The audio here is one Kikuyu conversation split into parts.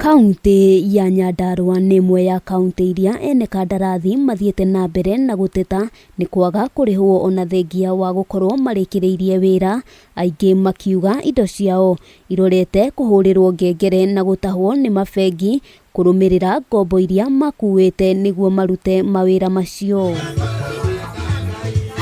Kaunti ya Nyandarua nĩ ĩmwe ya kaunti iria ene kandarathi mathiĩte na mbere na gũteta nĩ kwaga kũrĩhwo ona thengia wa gũkorwo marĩkĩrĩirie wĩra, aingĩ makiuga indo ciao irorete kũhũrĩrwo ngengere na gũtahwo nĩ mabengi kũrũmĩrĩra ngombo iria makuĩte nĩguo marute mawĩra macio.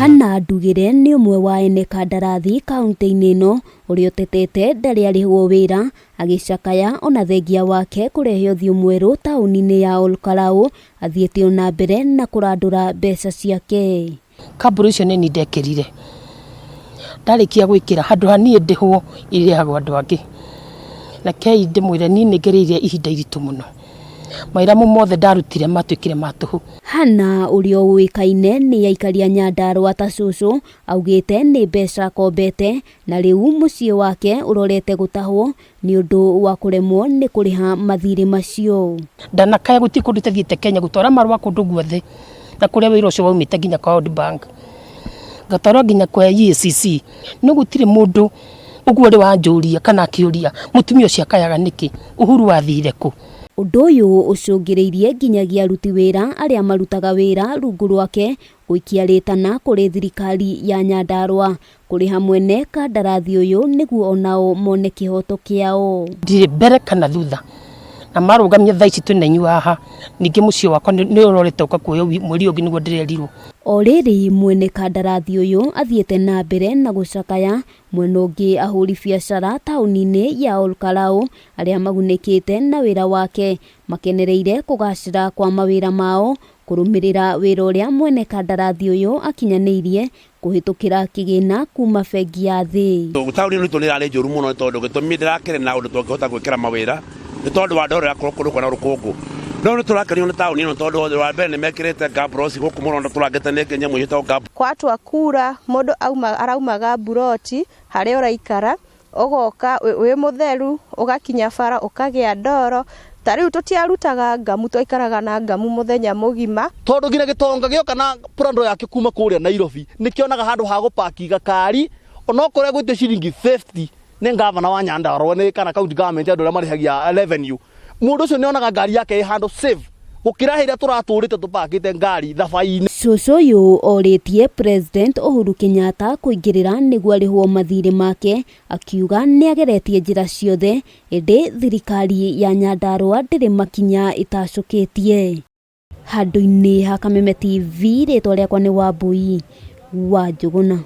Hannah Ndugire nĩ ũmwe wa ene kandarathi kaunti-inĩ ĩno ũrĩa ũtetete ndarĩ arĩhwo wĩra, agĩcakaya ona thengia wake kũrehe ũthiũ mwerũ taũni-inĩ ya Olkalau athiĩte ona mbere na kũrandũra mbeca ciake. Kambũrũ icio nĩ ndekĩrire ndarĩkia gwĩkĩra handũ haniĩ ndĩhwo irĩhagwo andũ angĩ, na kei ndĩmwĩre niĩ nĩ ngereire ihinda iritũ mũno, mawĩra mothe ndarutire matuĩkire matũhũ. Hannah ũrĩa ũĩkaine nĩ aikaria Nyandarua ta cũcũ augĩte nĩ mbeca akombete na rĩu mũciĩ wake ũrorete gũtahwo nĩ ũndũ wa kũremwo nĩ kũrĩha mathirĩ macio. Ndanakaya gũtirĩ kũndũ tathiĩte Kenya gũtwara marũa kũndũ guothe, na kũrĩa wĩra ũcio waumĩte nginya kwa World Bank, ngatwarwo nginya kwa EACC, no gũtirĩ mũndũ ũguo ũrĩ wanjũria kana akĩũria mũtumia ũcio akayaga nĩkĩ, Uhuru wathire kũ? Ũndũ ũyũ ũcũngĩrĩirie nginyagia aruti wĩra arĩa marutaga wĩra rungu rwake gũikia rĩtana kũrĩ thirikari ya Nyandarua kũrĩha mwene kandarathi ũyũ nĩguo onao mone kĩhoto kĩao. Ndirĩ mbere kana thutha, na marũgamia thaa ici twĩna haha, ningĩ mũciĩ wakwa nĩ ũrorete ũkakuoya mweri ũngĩ nĩguo ndĩrerirwo. O rĩrĩ mwene kandarathi ũyũ athiĩte na mbere na gũcakaya, mwena ũngĩ ahũri biacara taũni-inĩ ya Olkalau arĩa magunĩkĩte na wĩra wake makenereire kũgacĩra kwa mawĩra mao kũrũmĩrĩra wĩra ũrĩa mwene kandarathi ũyũ akinyanĩirie kũhĩtũkĩra kĩgĩna kuma bengi ya thĩ. Taũni ĩno itũ nĩ ĩrarĩ njũru mũno tondũ gĩtũmi ndĩrakĩrĩ na ũndũ tũngĩhota gwĩkĩra mawĩra nĩ tondũ wa ndoro ya kũrũkwo na rũkũngũ. No nĩ tũrakenio nĩ taũni ĩno tondũ wa mbere nĩ mekĩrĩte ngambũroci gũkũ mũno tũrangĩte nĩ nyamũ ĩtagwo ngambũ. Kwatua kura mũndũ araumaga mburoti harĩa ũraikara ũgoka wĩ mũtheru ũgakinya bara ũkagĩa ndoro. Tarĩu tũtiarutaga ngamu, twaikaraga na ngamu mũthenya mũgima tondũ nginya gĩtonga gĩoka na purando yake kuma kũrĩa Nairobi nĩkĩonaga handũ ha gũpaki gakari ona okorwo gwĩte ciringi 50 nĩ ngavana wa Nyandarua nĩ kana county government andũ arĩa marĩhagia revenue. Mũndũ ũcio nĩonaga ngari yake ĩ handũ safe gũkĩra hĩrĩa tũratũrĩte tũpakĩte ngari thabai-inĩ. Cũcũ ũyũ orĩtie President Uhuru Kenyatta kũingĩrĩra nĩguo arĩhwo mathirĩ make, akiuga nĩageretie njĩra ciothe ĩndĩ thirikari ya Nyandarua ndĩrĩ makinya ĩtacũkĩtie. Handũ-inĩ ha Kameme TV, rĩtwa rĩakwa nĩ Wambui wa Njũgũna.